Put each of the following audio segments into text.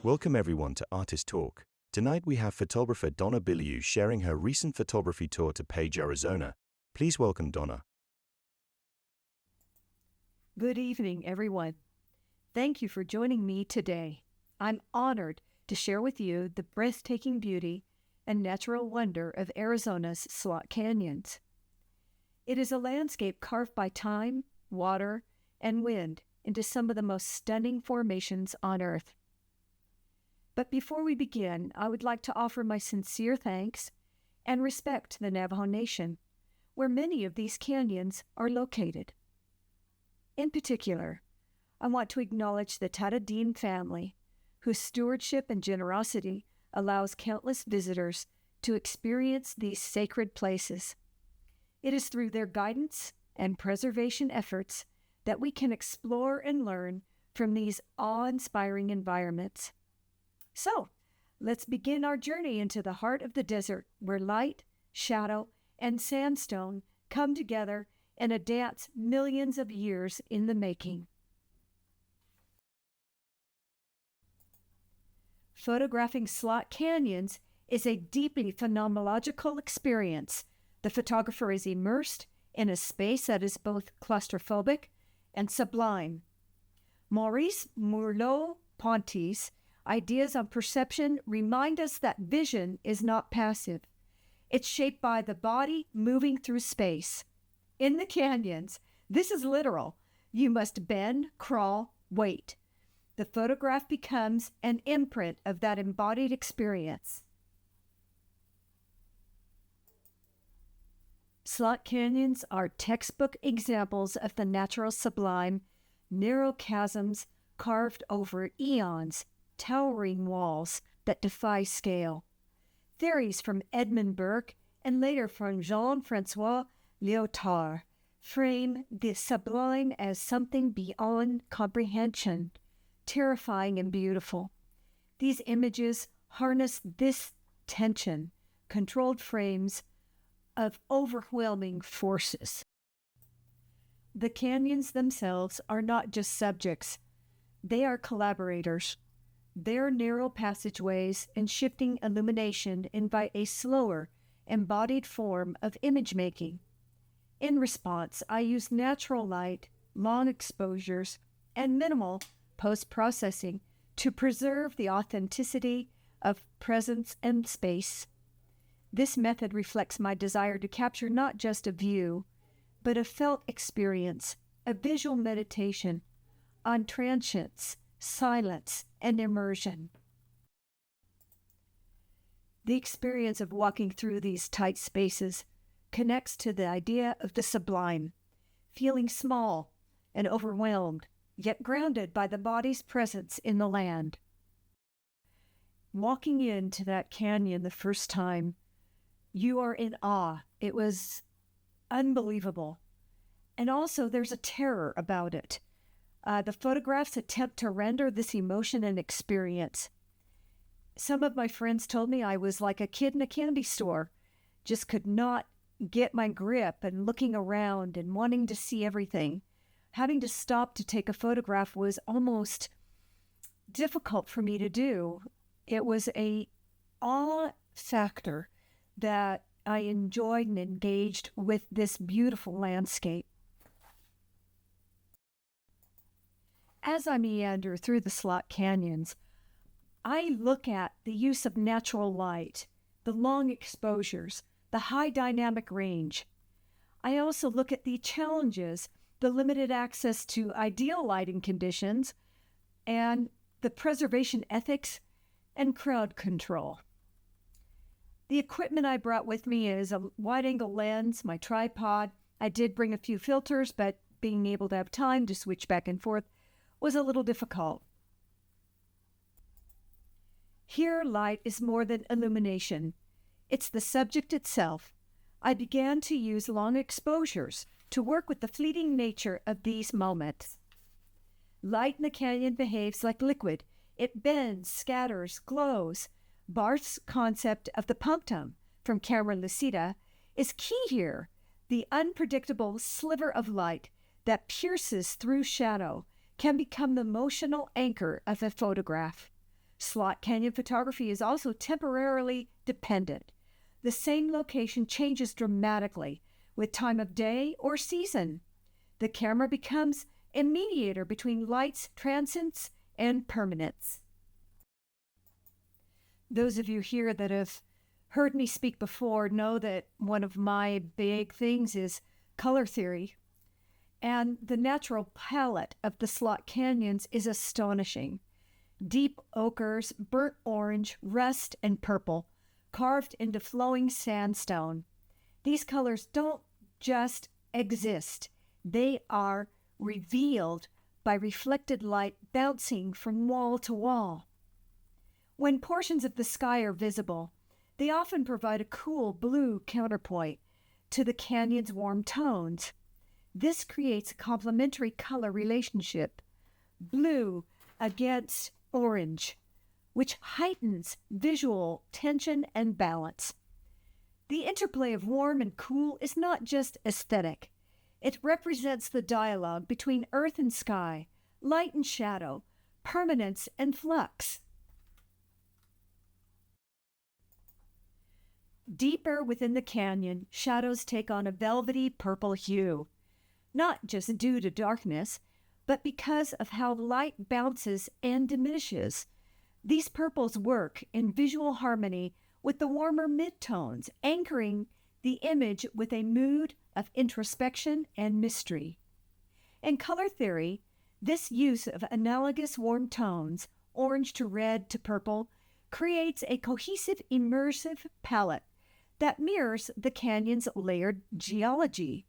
Welcome everyone to Artist Talk. Tonight we have photographer Dona Bilyeu sharing her recent photography tour to Page, Arizona. Please welcome Dona. Good evening, everyone. Thank you for joining me today. I'm honored to share with you the breathtaking beauty and natural wonder of Arizona's Slot Canyons. It is a landscape carved by time, water, and wind into some of the most stunning formations on Earth. But before we begin, I would like to offer my sincere thanks and respect to the Navajo Nation, where many of these canyons are located. In particular, I want to acknowledge the Tata-Dean family, whose stewardship and generosity allows countless visitors to experience these sacred places. It is through their guidance and preservation efforts that we can explore and learn from these awe-inspiring environments. So, let's begin our journey into the heart of the desert, where light, shadow, and sandstone come together in a dance millions of years in the making. Photographing Slot Canyons is a deeply phenomenological experience. The photographer is immersed in a space that is both claustrophobic and sublime. Maurice Merleau-Ponty's ideas on perception remind us that vision is not passive. It's shaped by the body moving through space. In the canyons, this is literal. You must bend, crawl, wait. The photograph becomes an imprint of that embodied experience. Slot canyons are textbook examples of the natural sublime, narrow chasms carved over eons, towering walls that defy scale. Theories from Edmund Burke and later from Jean-Francois Lyotard frame the sublime as something beyond comprehension, terrifying and beautiful. These images harness this tension, controlled frames of overwhelming forces. The canyons themselves are not just subjects, they are collaborators. Their narrow passageways and shifting illumination invite a slower, embodied form of image making. In response, I use natural light, long exposures, and minimal post-processing to preserve the authenticity of presence and space. This method reflects my desire to capture not just a view, but a felt experience, a visual meditation on transience, silence, and immersion. The experience of walking through these tight spaces connects to the idea of the sublime, feeling small and overwhelmed, yet grounded by the body's presence in the land. Walking into that canyon the first time, you are in awe. It was unbelievable. And also there's a terror about it. The photographs attempt to render this emotion and experience. Some of my friends told me I was like a kid in a candy store, just could not get my grip and looking around and wanting to see everything. Having to stop to take a photograph was almost difficult for me to do. It was a awe factor that I enjoyed and engaged with this beautiful landscape. As I meander through the Slot Canyons, I look at the use of natural light, the long exposures, the high dynamic range. I also look at the challenges, the limited access to ideal lighting conditions, and the preservation ethics and crowd control. The equipment I brought with me is a wide-angle lens, my tripod. I did bring a few filters, but being able to have time to switch back and forth was a little difficult. Here, light is more than illumination. It's the subject itself. I began to use long exposures to work with the fleeting nature of these moments. Light in the canyon behaves like liquid. It bends, scatters, glows. Barth's concept of the punctum from camera lucida is key here. The unpredictable sliver of light that pierces through shadow can become the emotional anchor of a photograph. Slot canyon photography is also temporarily dependent. The same location changes dramatically with time of day or season. The camera becomes a mediator between light's transience and permanence. Those of you here that have heard me speak before know that one of my big things is color theory. And the natural palette of the slot canyons is astonishing. Deep ochres, burnt orange, rust, and purple, carved into flowing sandstone. These colors don't just exist. They are revealed by reflected light bouncing from wall to wall. When portions of the sky are visible, they often provide a cool blue counterpoint to the canyon's warm tones. This creates a complementary color relationship, blue against orange, which heightens visual tension and balance. The interplay of warm and cool is not just aesthetic. It represents the dialogue between earth and sky, light and shadow, permanence and flux. Deeper within the canyon, shadows take on a velvety purple hue, not just due to darkness, but because of how light bounces and diminishes. These purples work in visual harmony with the warmer midtones, anchoring the image with a mood of introspection and mystery. In color theory, this use of analogous warm tones, orange to red to purple, creates a cohesive, immersive palette that mirrors the canyon's layered geology.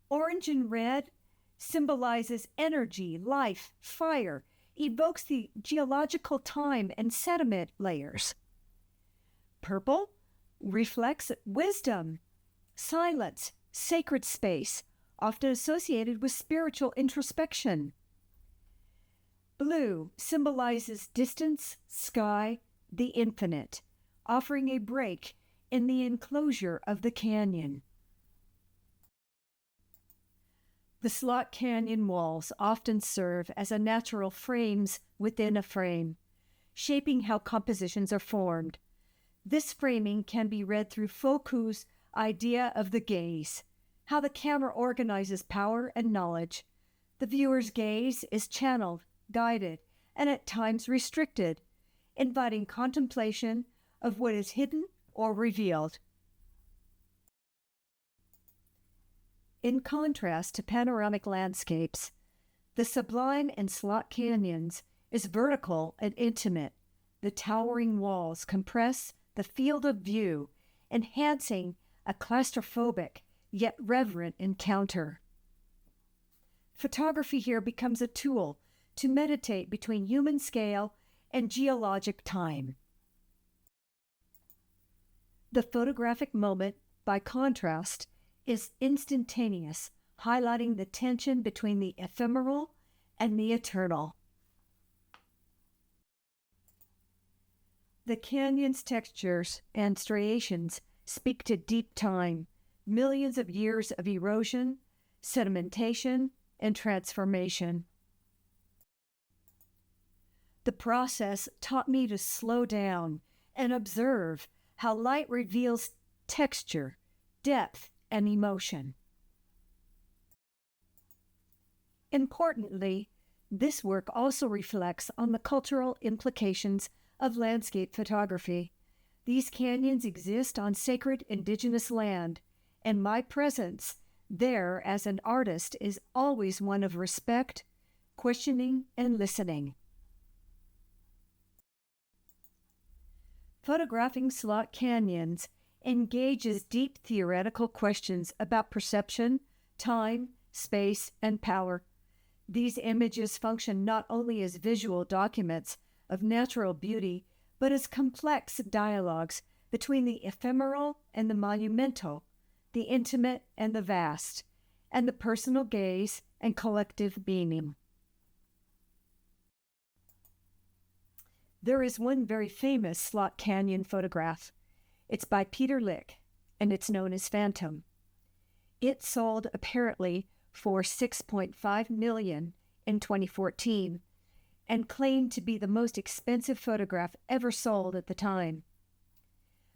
Orange and red symbolizes energy, life, fire, evokes the geological time and sediment layers. Purple reflects wisdom, silence, sacred space, often associated with spiritual introspection. Blue symbolizes distance, sky, the infinite, offering a break in the enclosure of the canyon. The slot canyon walls often serve as a natural frames within a frame, shaping how compositions are formed. This framing can be read through Foucault's idea of the gaze, how the camera organizes power and knowledge. The viewer's gaze is channeled, guided, and at times restricted, inviting contemplation of what is hidden or revealed. In contrast to panoramic landscapes, the sublime in slot canyons is vertical and intimate. The towering walls compress the field of view, enhancing a claustrophobic yet reverent encounter. Photography here becomes a tool to meditate between human scale and geologic time. The photographic moment, by contrast, is instantaneous, highlighting the tension between the ephemeral and the eternal. The canyon's textures and striations speak to deep time, millions of years of erosion, sedimentation, and transformation. The process taught me to slow down and observe how light reveals texture, depth, and emotion. Importantly, this work also reflects on the cultural implications of landscape photography. These canyons exist on sacred indigenous land, and my presence there as an artist is always one of respect, questioning, and listening. Photographing slot canyons engages deep theoretical questions about perception, time, space, and power. These images function not only as visual documents of natural beauty, but as complex dialogues between the ephemeral and the monumental, the intimate and the vast, and the personal gaze and collective meaning. There is one very famous slot canyon photograph. It's by Peter Lick, and it's known as Phantom. It sold apparently for $6.5 million in 2014. and claimed to be the most expensive photograph ever sold at the time.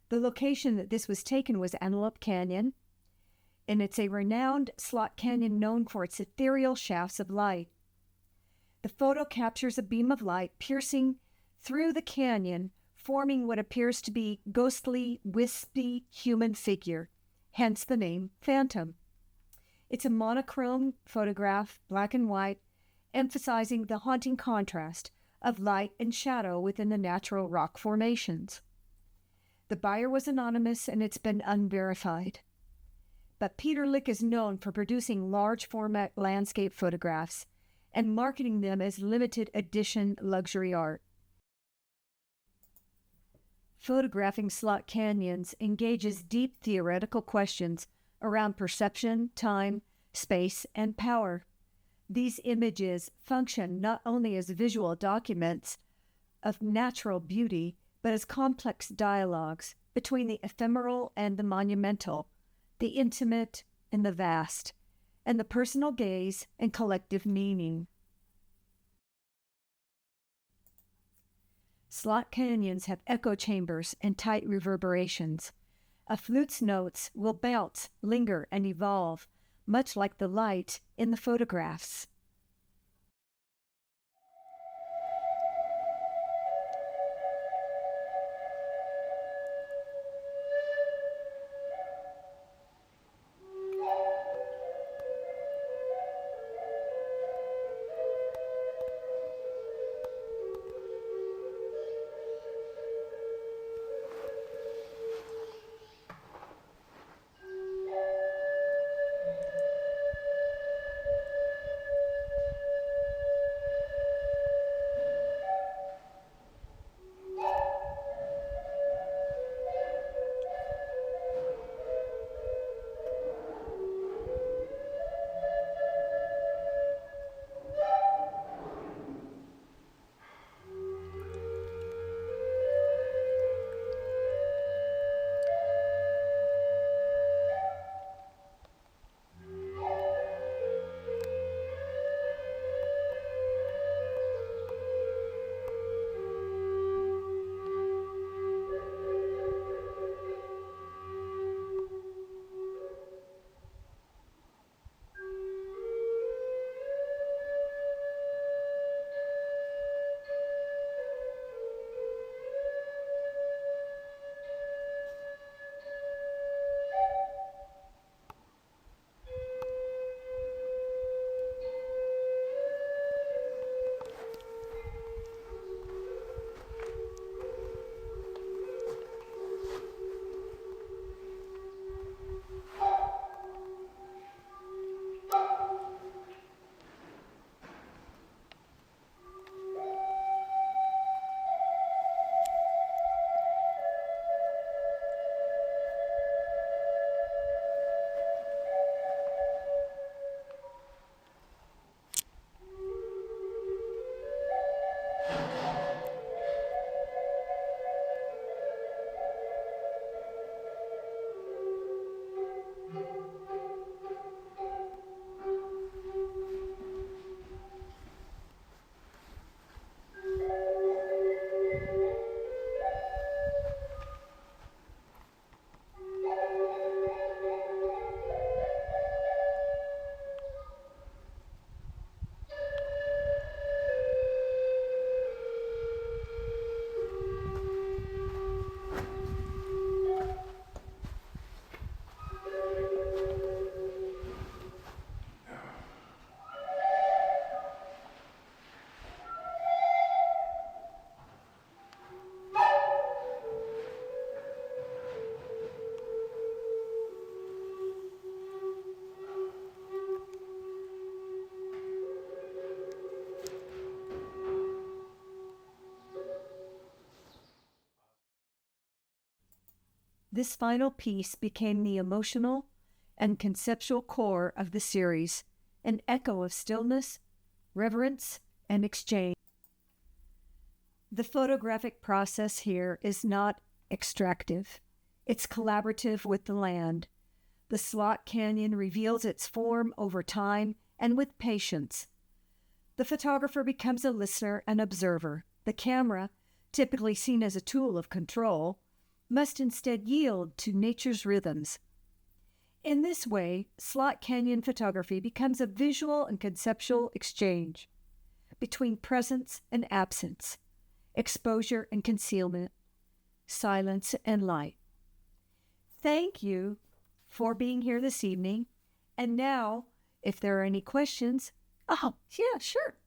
The location that this was taken was Antelope Canyon, and it's a renowned slot canyon known for its ethereal shafts of light. The photo captures a beam of light piercing through the canyon, forming what appears to be ghostly, wispy human figure, hence the name Phantom. It's a monochrome photograph, black and white, emphasizing the haunting contrast of light and shadow within the natural rock formations. The buyer was anonymous and it's been unverified. But Peter Lick is known for producing large format landscape photographs and marketing them as limited edition luxury art. Photographing slot canyons engages deep theoretical questions around perception, time, space, and power. These images function not only as visual documents of natural beauty, but as complex dialogues between the ephemeral and the monumental, the intimate and the vast, and the personal gaze and collective meaning. Slot canyons have echo chambers and tight reverberations. A flute's notes will bounce, linger, and evolve, much like the light in the photographs. This final piece became the emotional and conceptual core of the series, an echo of stillness, reverence, and exchange. The photographic process here is not extractive. It's collaborative with the land. The slot canyon reveals its form over time and with patience. the photographer becomes a listener and observer. The camera, typically seen as a tool of control, must instead yield to nature's rhythms. In this way, slot canyon photography becomes a visual and conceptual exchange between presence and absence, exposure and concealment, silence and light. Thank you for being here this evening. And now, if there are any questions, oh, yeah, sure.